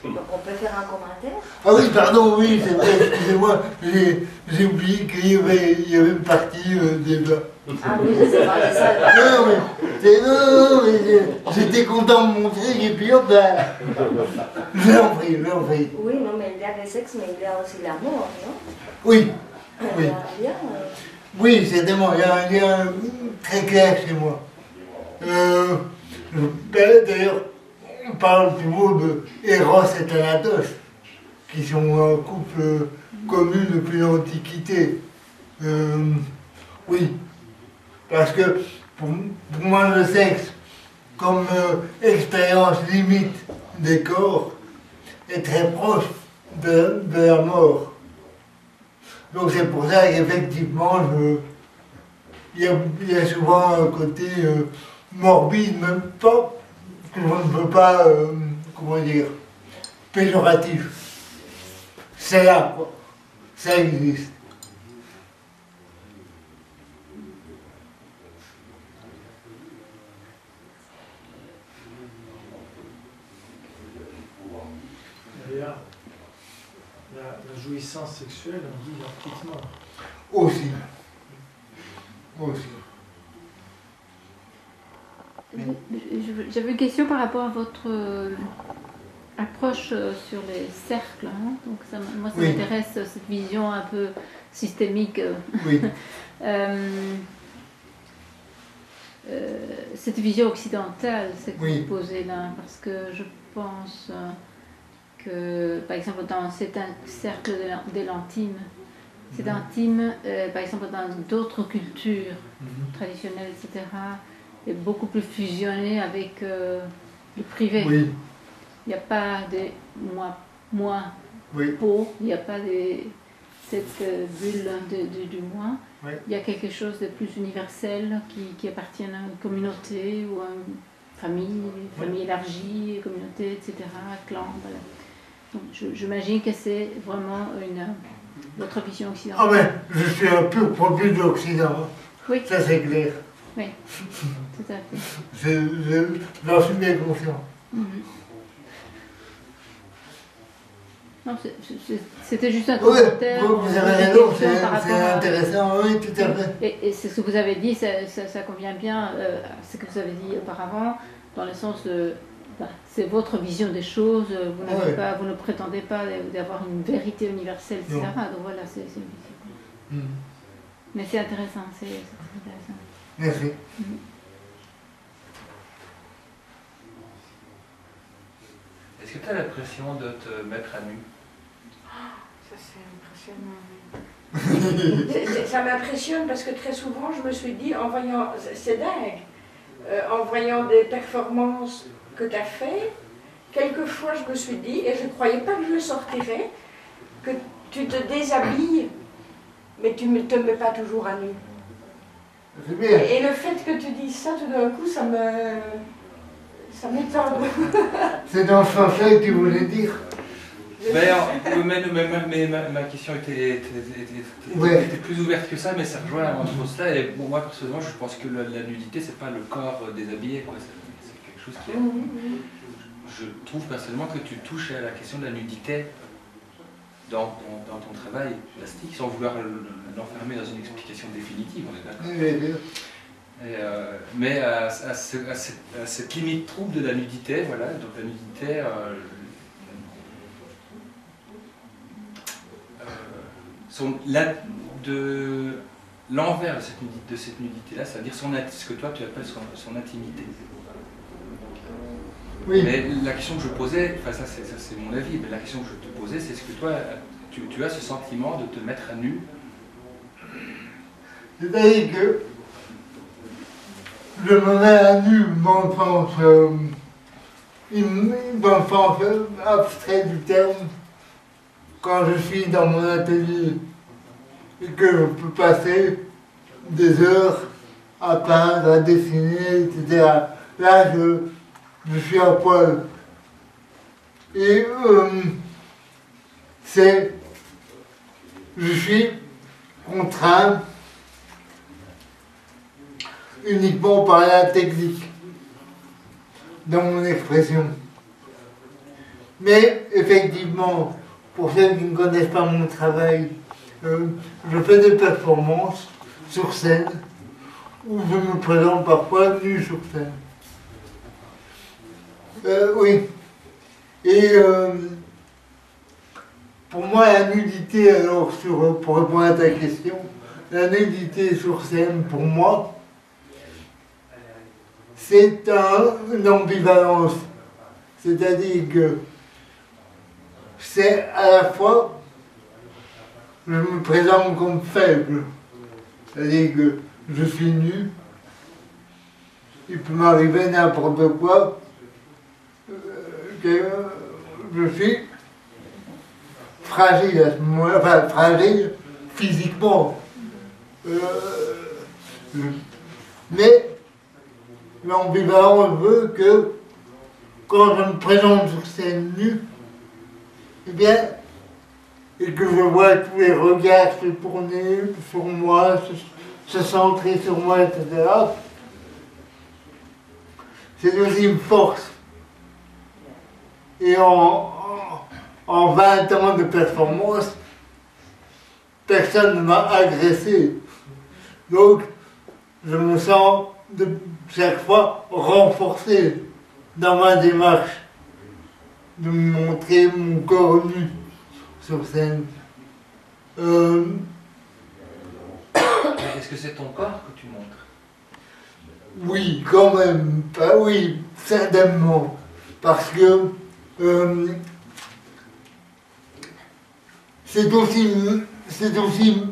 Donc on peut faire un commentaire. Ah oui, pardon, oui, c'est vrai, excusez-moi, j'ai oublié qu'il y avait une partie débat. Ah oui, je sais pas, c'est ça. Non, mais j'étais content de montrer, et puis hop, là, je l'en prie. Oui, non, mais il y a le sexe, mais il y a aussi l'amour, non? Oui, Il y oui. a un lien, Oui, certainement, il y a un lien très clair chez moi. D'ailleurs, on parle du mot de Eros et Thanatos, qui sont un couple connu depuis l'Antiquité. Oui, parce que pour moi, le sexe, comme expérience limite des corps, est très proche de la mort. Donc c'est pour ça qu'effectivement, il y a souvent un côté morbide, même pas, que je ne peux pas, comment dire, péjoratif. C'est là, quoi. Ça existe. D'ailleurs, la jouissance sexuelle, on dit la petite mort. Aussi. J'avais une question par rapport à votre approche sur les cercles. Hein. Donc moi, ça m'intéresse, cette vision un peu systémique. Oui. Cette vision occidentale, c'est que Oui. vous posez là, parce que je pense que, par exemple, dans cet cercle de l'intime, c'est intime, par exemple, dans d'autres cultures traditionnelles, etc., est beaucoup plus fusionné avec le privé. Oui. Il n'y a pas de moi Oui. pour, il n'y a pas cette bulle du moi. Oui. Il y a quelque chose de plus universel qui appartient à une communauté ou à une famille élargie, communauté, etc., clan, voilà. Donc j'imagine que c'est vraiment votre vision occidentale. Ah ben, je suis un pur produit de l'Occident. Oui. Ça c'est clair. Oui, tout à fait. J'en suis bien conscient. Non, c'était juste un Oui, commentaire. vous avez raison, c'est intéressant, oui, tout à fait. Et c'est ce que vous avez dit, ça convient bien à ce que vous avez dit auparavant, dans le sens de, c'est votre vision des choses, vous ne prétendez pas d'avoir une vérité universelle, etc. Non. Donc voilà, c'est une vision. Mais c'est intéressant, c'est intéressant. Merci. Est-ce que tu as l'impression de te mettre à nu? Ça c'est impressionnant. Ça m'impressionne parce que très souvent je me suis dit, en voyant, c'est dingue, en voyant des performances que tu as fait, quelquefois je me suis dit, et je ne croyais pas que je le sortirais, que tu te déshabilles, mais tu ne te mets pas toujours à nu. C'est bien. Et le fait que tu dises ça, tout d'un coup, ça m'étonne. C'est dans ce sens-là que tu voulais dire. Mais ma question était plus ouverte que ça, mais ça rejoint entre cela. Et bon, moi, personnellement, je pense que la nudité, c'est pas le corps déshabillé, quoi. C'est quelque chose qui est... Je trouve personnellement que tu touches à la question de la nudité dans ton travail plastique, sans vouloir l'enfermer dans une explication définitive, on est d'accord. Mais à cette limite trouble de la nudité, voilà, donc la nudité, l'envers de cette nudité-là, c'est-à-dire ce que toi tu appelles son intimité. Oui. Mais la question que je posais, enfin ça c'est mon avis, mais la question que je te posais, c'est est-ce que toi tu as ce sentiment de te mettre à nu? C'est-à-dire que je me mets à nu dans le sens abstrait du terme, quand je suis dans mon atelier et que je peux passer des heures à peindre, à dessiner, etc. Là, je suis à poil. Et je suis contraint uniquement par la technique dans mon expression. Mais effectivement, pour ceux qui ne connaissent pas mon travail, je fais des performances sur scène où je me présente parfois nu sur scène. Oui. Et pour moi, la nudité, alors, pour répondre à ta question, la nudité sur scène, pour moi, c'est une ambivalence. C'est-à-dire que c'est à la fois, je me présente comme faible. C'est-à-dire que je suis nu, il peut m'arriver n'importe quoi, que je suis fragile à ce moment-là, enfin fragile physiquement. Mais l'ambivalence veut que quand je me présente sur scène nue, eh bien, et que je vois tous les regards se tourner sur moi, se centrer sur moi, etc., c'est aussi une force. Et en 20 ans de performance, personne ne m'a agressé. Donc, je me sens chaque fois renforcé dans ma démarche de me montrer mon corps nu sur scène. Est-ce que c'est ton corps que tu montres? Oui, quand même. Oui, certainement. Parce que c'est aussi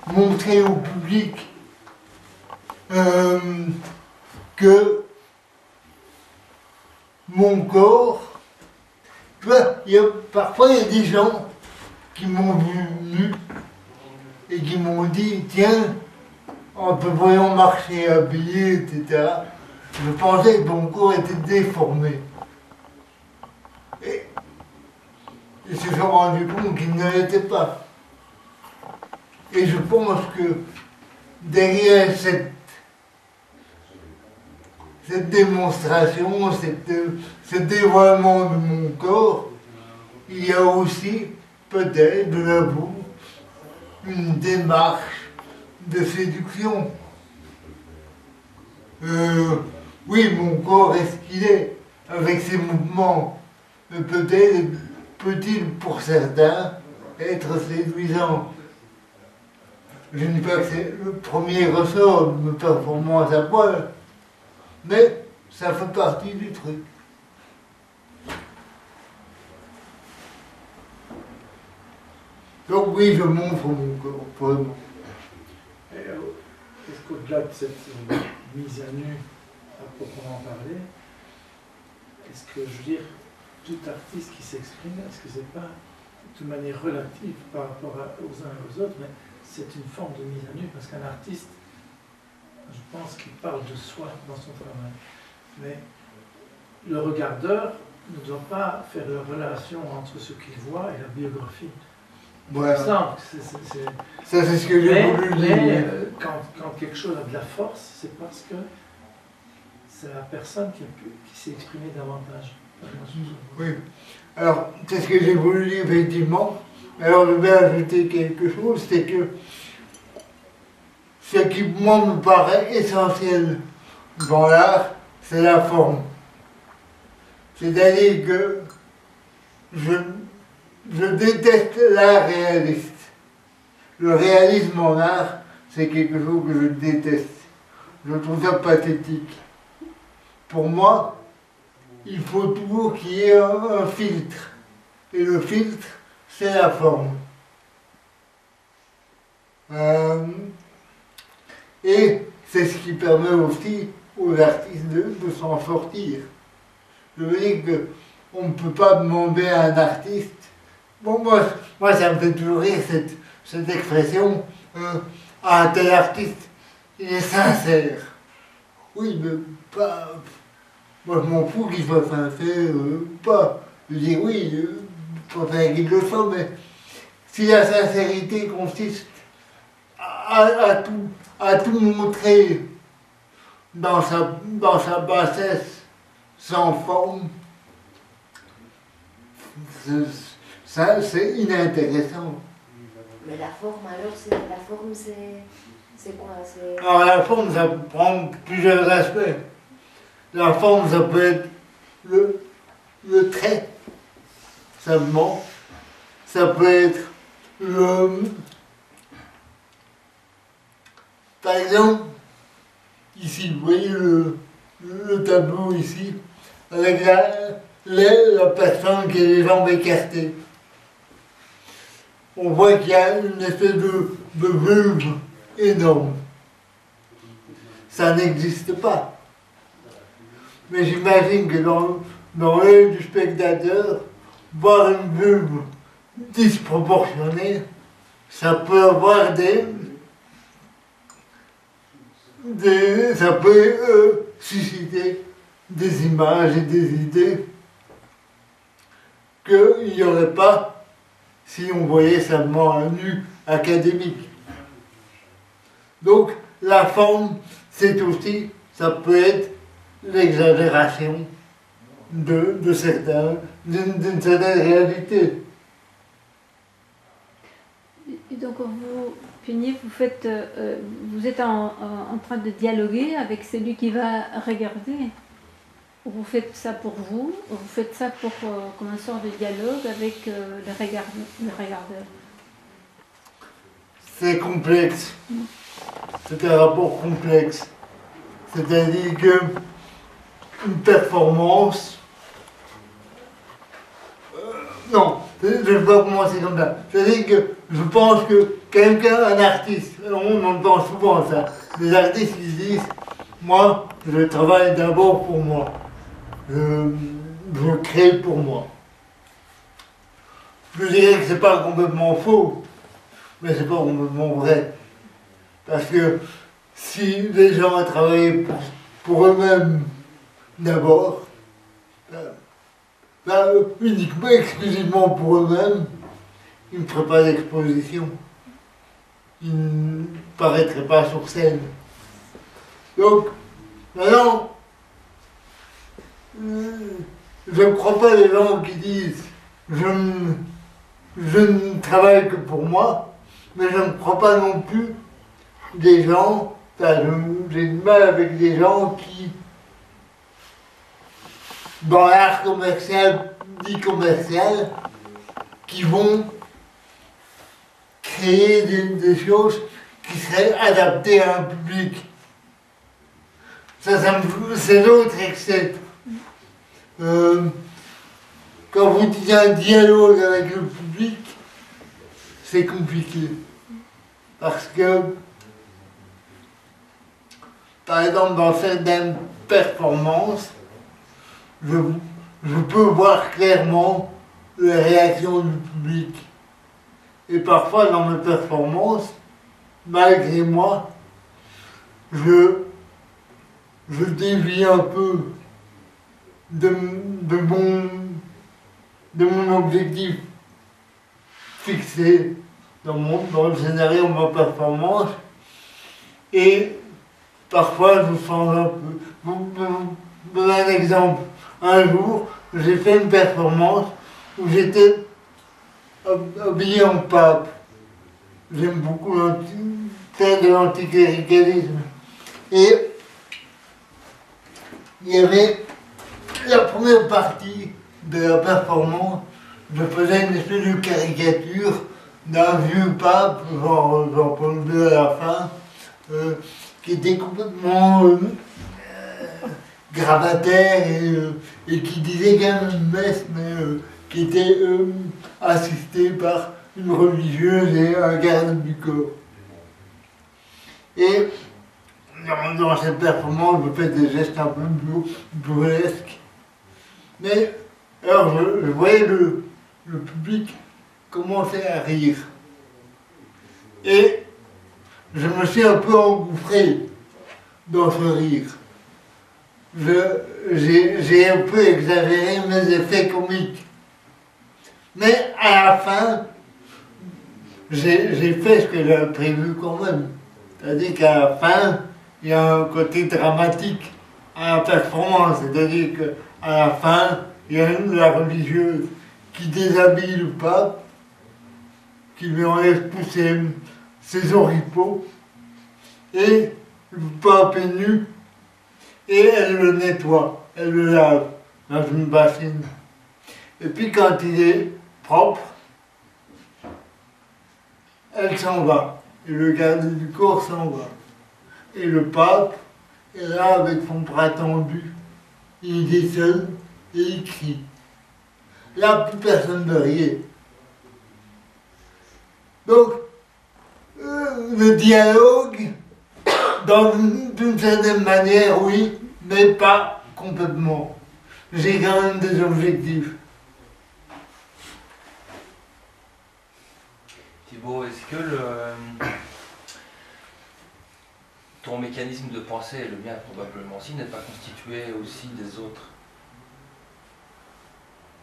montrer au public que mon corps, tu vois, parfois il y a des gens qui m'ont vu nu et qui m'ont dit, tiens, en te voyant marcher habillé, etc., je pensais que mon corps était déformé. Et ils se sont rendus compte qu'il ne l'était pas. Et je pense que derrière cette démonstration, ce dévoilement de mon corps, il y a aussi, peut-être, de l'avou, une démarche de séduction. Oui, mon corps est ce qu'il est, avec ses mouvements. Peut-être peut-il, pour certains, être séduisant. Je ne dis pas que c'est le premier ressort de mes performances à poil, mais ça fait partie du truc. Donc oui, je montre mon corps, vraiment. Est-ce qu'au-delà de cette mise à nu, à proprement parler, est-ce que, je veux dire, tout artiste qui s'exprime, est-ce que c'est pas de manière relative par rapport aux uns et aux autres, mais c'est une forme de mise à nu, parce qu'un artiste, je pense qu'il parle de soi dans son travail. Mais le regardeur ne doit pas faire la relation entre ce qu'il voit et la biographie. Voilà. Ça, c'est ce que j'ai voulu dire. Mais quand quelque chose a de la force, c'est parce que c'est la personne qui s'est exprimée davantage. Oui. Alors, c'est ce que j'ai voulu dire, effectivement. Alors, je vais ajouter quelque chose, c'est que ce qui, moi, me paraît essentiel dans l'art, c'est la forme. C'est-à-dire que je déteste l'art réaliste. Le réalisme en art, c'est quelque chose que je déteste. Je trouve ça pathétique. Pour moi, il faut toujours qu'il y ait un filtre. Et le filtre, c'est la forme. Et c'est ce qui permet aussi aux artistes de s'en sortir. Je veux dire qu'on ne peut pas demander à un artiste. Bon, moi ça me fait toujours rire cette expression. Un tel artiste, il est sincère. Oui, mais pas. Moi je m'en fous qu'il soit sincère ou pas. Je dis oui, il faut faire qu'il le soit, mais si la sincérité consiste à tout montrer dans sa bassesse sans forme, ça, c'est inintéressant. Mais la forme, alors, c'est quoi? Alors la forme, ça prend plusieurs aspects. La forme, ça peut être le trait, simplement. Ça peut être par exemple, ici, vous voyez le tableau ici, avec la personne qui a les jambes écartées. On voit qu'il y a une espèce de vulve énorme. Ça n'existe pas. Mais j'imagine que dans l'œil du spectateur, voir une vulve disproportionnée, ça peut avoir ça peut susciter des images et des idées qu'il n'y aurait pas si on voyait seulement un nu académique. Donc la forme, c'est aussi, ça peut être l'exagération d'une certaine réalité. Et donc vous, Punier, vous êtes en train de dialoguer avec celui qui va regarder. Vous faites ça pour vous, vous faites ça pour comme un sort de dialogue avec le regardeur. C'est complexe. C'est un rapport complexe. C'est-à-dire que une performance. Non, je ne vais pas commencer comme ça. C'est-à-dire que je pense que quelqu'un, un artiste, on entend souvent ça, les artistes qui disent, moi, je travaille d'abord pour moi. Je crée pour moi. Je dirais que c'est pas complètement faux, mais c'est pas complètement vrai. Parce que si les gens travaillaient pour eux-mêmes d'abord, uniquement, exclusivement pour eux-mêmes, ils ne feraient pas d'exposition. Ils ne paraîtraient pas sur scène. Donc, maintenant, je ne crois pas les gens qui disent je ne travaille que pour moi, mais je ne crois pas non plus des gens, j'ai du mal avec des gens qui, dans l'art commercial, dit commercial, qui vont créer des choses qui seraient adaptées à un public. C'est l'autre excès. Quand vous dites un dialogue avec le public, c'est compliqué. Parce que, par exemple, dans certaines performances, je peux voir clairement les réactions du public. Et parfois, dans mes performances, malgré moi, je dévie un peu de mon objectif fixé dans le scénario de ma performance. Et parfois, je change un peu. Je vous donne un exemple. Un jour, j'ai fait une performance où j'étais habillé en pape. J'aime beaucoup faire de l'anticléricalisme. Et il y avait la première partie de la performance, je faisais une espèce de caricature d'un vieux pape, genre Jean-Paul II à la fin, qui était complètement gravataire et qui disait quand même une messe, mais qui était assisté par une religieuse et un garde du corps. Et dans cette performance, je fais des gestes un peu burlesques. Mais alors je voyais le public commencer à rire. Et je me suis un peu engouffré dans ce rire. J'ai un peu exagéré mes effets comiques. Mais à la fin, j'ai fait ce que j'avais prévu quand même. C'est-à-dire qu'à la fin, il y a un côté dramatique à la performance. C'est-à-dire qu'à la fin, il y a la religieuse qui déshabille le pape, qui lui enlève tous ses oripeaux, et le pape est nu, et elle le nettoie, elle le lave dans une bassine. Et puis quand il est propre, elle s'en va, et le garde du corps s'en va. Et le pape est là avec son bras tendu, il est seul et il crie. Là, plus personne ne riait. Donc, le dialogue, d'une certaine manière, oui, mais pas complètement. J'ai quand même des objectifs. Thibaut, est-ce que ton mécanisme de pensée, et le mien probablement aussi, n'est pas constitué aussi des autres?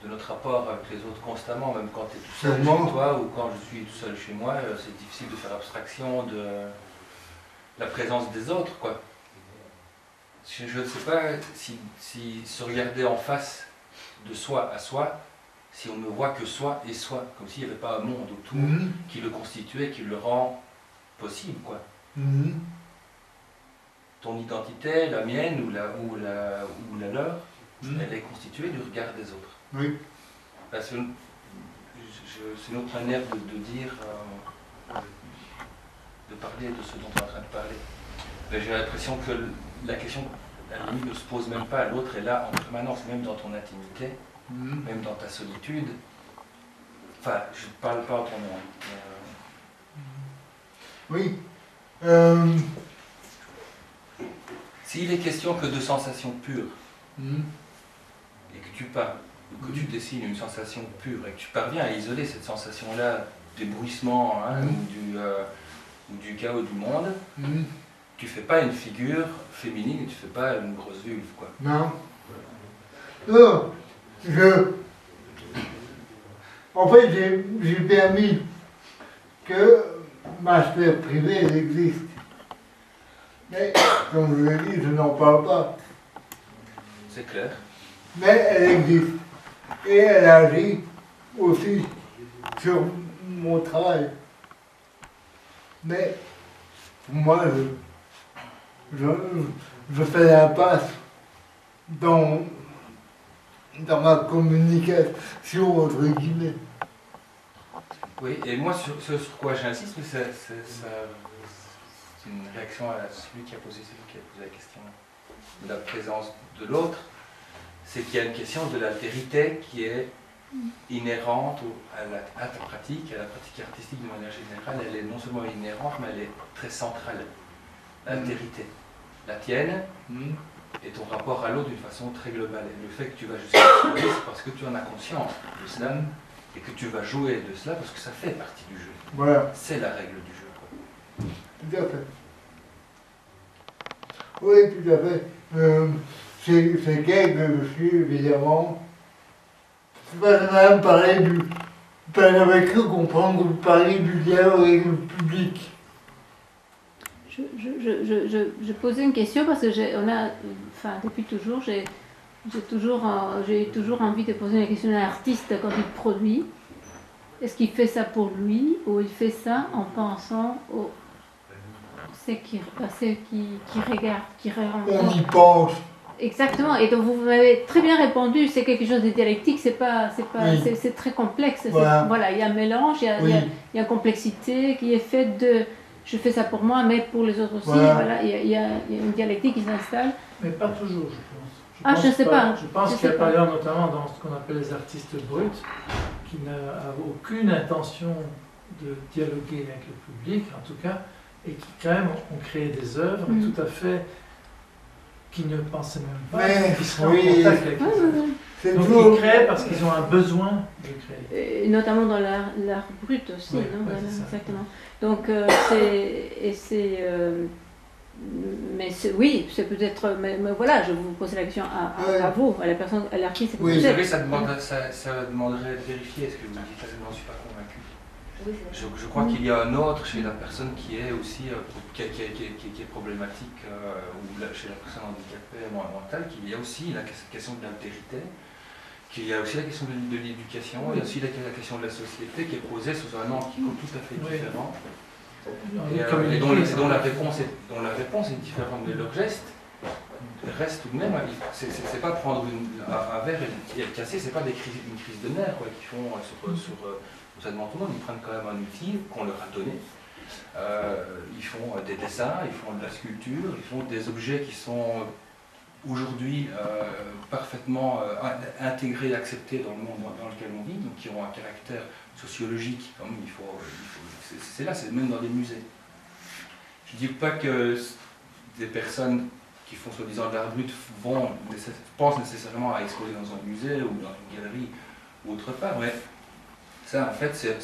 De notre rapport avec les autres constamment, même quand tu es tout seul chez toi ou quand je suis tout seul chez moi, c'est difficile de faire abstraction de la présence des autres, quoi. Je ne sais pas si se regarder en face de soi à soi, si on ne voit que soi et soi, comme s'il n'y avait pas un monde autour qui le constituait, qui le rend possible, quoi. Ton identité, la mienne ou la leur, elle est constituée du regard des autres. Oui. C'est une autre manière de dire, de parler de ce dont on est en train de parler. J'ai l'impression que la question, à la limite, ne se pose même pas. L'autre est là en permanence, même dans ton intimité, même dans ta solitude. Enfin, je ne parle pas en ton nom. Oui. S'il est question que de sensations pures, et que tu parles, que tu dessines une sensation pure, et que tu parviens à isoler cette sensation-là des bruissements ou du chaos du monde, tu fais pas une figure féminine et tu fais pas une grosse vulve, quoi. Non. Non. En fait, j'ai permis que ma sphère privée, elle existe. Mais, comme je l'ai dit, je n'en parle pas. C'est clair. Mais elle existe. Et elle agit aussi sur mon travail. Mais, pour moi, je fais l'impasse dans ma communication, entre guillemets. Oui, et moi, sur quoi j'insiste, c'est une réaction à celui qui a posé la question de la présence de l'autre, c'est qu'il y a une question de l'altérité qui est inhérente à ta pratique, à la pratique artistique de manière générale. Elle est non seulement inhérente, mais elle est très centrale. L'altérité, la tienne, et ton rapport à l'autre d'une façon très globale. Et le fait que tu vas jusqu'à l'explorer, c'est parce que tu en as conscience de cela, et que tu vas jouer de cela parce que ça fait partie du jeu. Voilà. C'est la règle du jeu, quoi. Tout à fait. Oui, tout à fait. C'est gay que je suis, évidemment. J'avais parlé j'avais cru comprendre que vous parliez du dialogue avec le public. Je posais une question parce que depuis toujours, j'ai toujours envie de poser la question à l'artiste quand il produit. Est-ce qu'il fait ça pour lui ou il fait ça en pensant aux ceux qui regardent, qui regardent? On y pense. Exactement, et donc vous m'avez très bien répondu, c'est quelque chose de dialectique, c'est c'est très complexe. Voilà, il y a un mélange, il y a une complexité qui est faite de je fais ça pour moi, mais pour les autres aussi. Voilà, il y a une dialectique qui s'installe. Mais pas toujours, je pense. Je ne sais pas. Je pense qu'il y a par exemple notamment dans ce qu'on appelle les artistes bruts, qui n'ont aucune intention de dialoguer avec le public, en tout cas, et qui quand même ont créé des œuvres tout à fait qui ne pensaient même pas qu'ils seraient en contact avec les œuvres. Donc ils créent parce qu'ils ont un besoin de créer. Et notamment dans l'art brut aussi, oui, non, voilà, exactement. Donc oui, c'est peut-être, mais voilà, je vous pose la question à vous, à la personne, à l'artiste. Oui, vous savez, ça demanderait de vérifier ce que vous dites, je n'en suis pas convaincu. Je crois qu'il y a un autre chez la personne qui est aussi qui est problématique, ou chez la personne handicapée mentale, qu'il y a aussi la question de l'altérité, qu'il y a aussi la question de l'éducation, il y a aussi la question de la société qui est posée sous un angle tout à fait différent. Et dont la réponse est différente, mais leur geste reste tout de même. C'est pas prendre un verre et le casser, c'est pas une crise de nerfs quoi, qu'ils font ça demande tout le monde. Ils prennent quand même un outil qu'on leur a donné. Ils font des dessins, ils font de la sculpture, ils font des objets qui sont aujourd'hui parfaitement intégrés et acceptés dans le monde dans lequel on vit, donc qui ont un caractère sociologique, comme c'est là, c'est même dans les musées. Je ne dis pas que des personnes qui font soi-disant de l'art brut pensent nécessairement à exposer dans un musée ou dans une galerie ou autre part, mais ça en fait c'est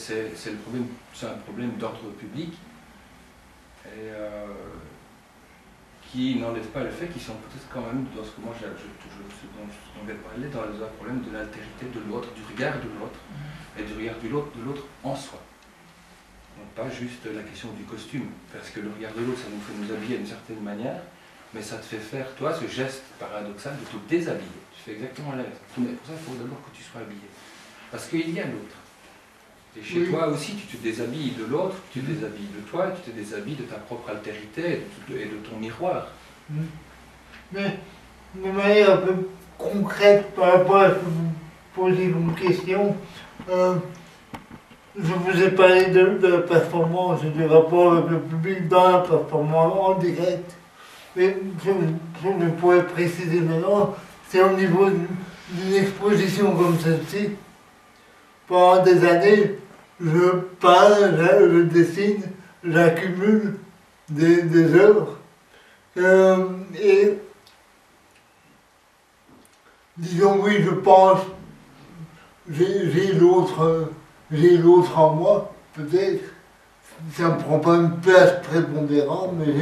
un problème d'ordre public et qui n'enlève pas le fait qu'ils sont peut-être quand même dans ce que moi dont je vais parler, dans un problème de l'altérité de l'autre, du regard de l'autre et du regard de l'autre en soi. Donc pas juste la question du costume, parce que le regard de l'autre ça nous fait nous habiller d'une certaine manière, mais ça te fait faire toi ce geste paradoxal de te déshabiller. Tu fais exactement l'inverse. Mais pour ça il faut d'abord que tu sois habillé, parce qu'il y a l'autre. Et chez toi aussi, tu te déshabilles de l'autre, tu te déshabilles de toi, tu te déshabilles de ta propre altérité et de ton miroir. Mais de manière un peu concrète par rapport à ce que vous posez comme question, je vous ai parlé de la performance et du rapport avec le public dans la performance en direct. Mais ce que je pourrais préciser maintenant, c'est au niveau d'une exposition comme celle-ci. Pendant des années, je peins, je dessine, j'accumule des œuvres. Et disons oui, je pense, j'ai l'autre en moi, peut-être. Ça ne me prend pas une place prépondérante, mais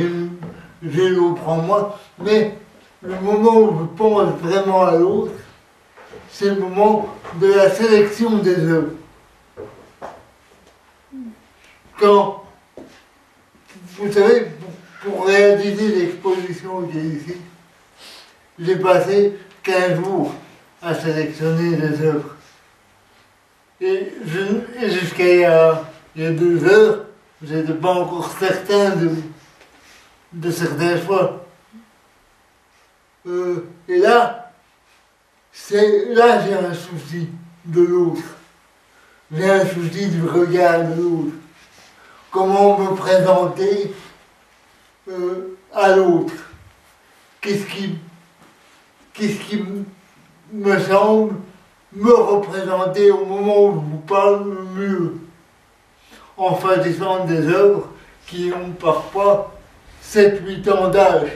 j'ai l'autre en moi. Mais le moment où je pense vraiment à l'autre, c'est le moment de la sélection des œuvres. Quand, vous savez, pour réaliser l'exposition qui est ici, j'ai passé 15 jours à sélectionner les œuvres. Et jusqu'à il y a 2 heures, je n'étais pas encore certain de certains choix. Et là j'ai un souci de l'autre. J'ai un souci du regard de l'autre. Comment me présenter à l'autre? Qu'est-ce qui me semble me représenter au moment où je vous parle le mieux, en choisissant des œuvres qui ont parfois 7-8 ans d'âge.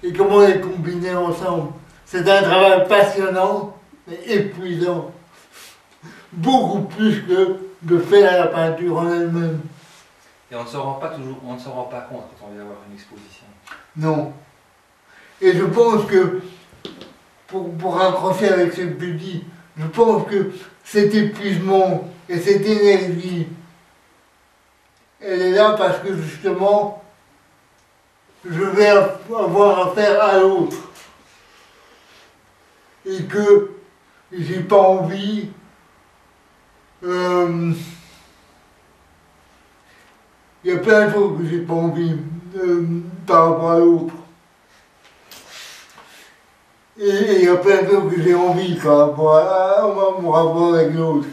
Et comment les combiner ensemble? C'est un travail passionnant, mais épuisant. Beaucoup plus que de faire la peinture en elle-même. Et on ne s'en rend pas compte quand on vient voir une exposition. Non. Et je pense que, pour raccrocher avec ce que tu dis, je pense que cet épuisement et cette énergie, elle est là parce que justement, je vais avoir affaire à l'autre. Et que j'ai pas envie il y a plein de choses que j'ai pas envie par rapport à l'autre. Et il y a plein de choses que j'ai envie par rapport à mon rapport avec l'autre.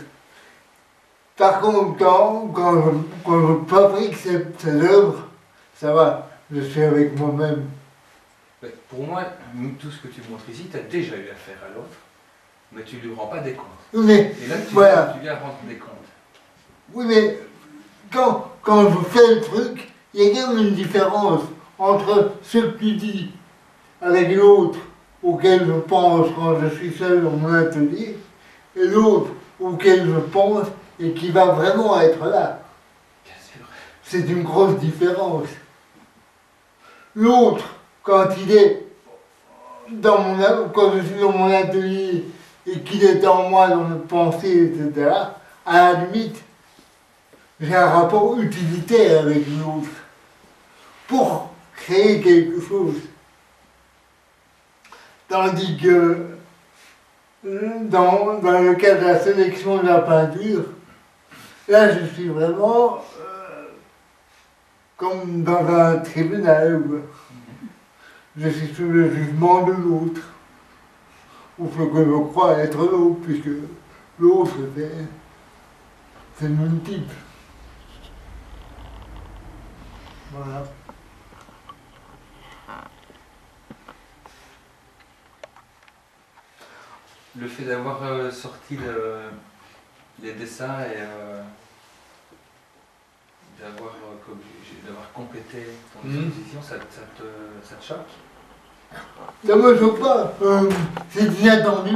Par contre, quand je fabrique ces œuvres, ça va, je suis avec moi-même. Pour moi, tout ce que tu montres ici, tu as déjà eu affaire à l'autre, mais tu ne lui rends pas des comptes. Mais, et là, tu viens rendre des comptes. Oui, mais quand je fais le truc, il y a quand même une différence entre ce que tu dis avec l'autre auquel je pense quand je suis seul dans mon atelier, et l'autre auquel je pense et qui va vraiment être là. Bien sûr. C'est une grosse différence. L'autre, quand il est quand je suis dans mon atelier et qu'il est en moi dans mes pensées, etc., à la limite, j'ai un rapport utilitaire avec l'autre pour créer quelque chose. Tandis que dans le cas de la sélection de la peinture, là je suis vraiment comme dans un tribunal. Je suis sous le jugement de l'autre, ou ce que je crois être l'autre, puisque l'autre c'est multiple. Voilà. Le fait d'avoir sorti les dessins et d'avoir complété ton exposition, ça te choque? Ça me choque pas, c'est inattendu.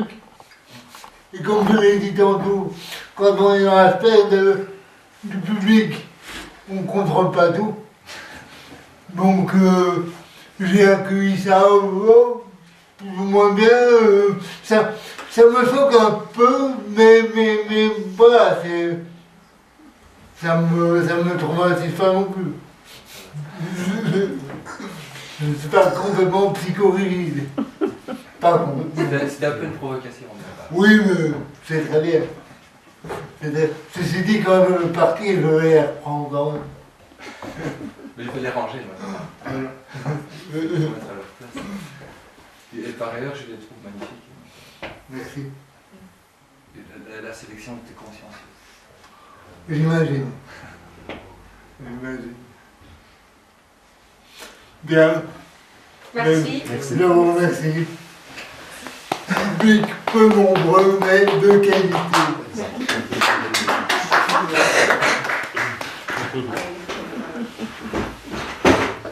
Et comme je l'ai dit tantôt, quand on est dans l'aspect du public, on ne contrôle pas tout. Donc j'ai accueilli ça plus ou moins bien. Ça me choque un peu, mais voilà, ça me traumatise pas non plus. Je ne suis pas complètement psychorigide. Par contre. C'était un peu une provocation. Oui, mais c'est très bien. Ceci dit, quand même, le parquet, je vais les reprendre quand même. Mais il faut les ranger maintenant. Il faut les mettre à leur place. Et par ailleurs, je les trouve magnifiques. Merci. La sélection était consciencieuse. J'imagine. Bien. Merci. Je vous remercie. Public peu nombreux, mais de qualité.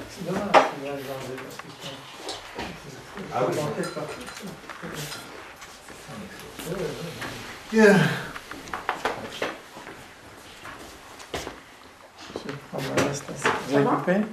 C'est dommage qu'on arrive à enlever parce que Ah oui. Bien. Je vais prendre un reste. Ça va? Récupérer.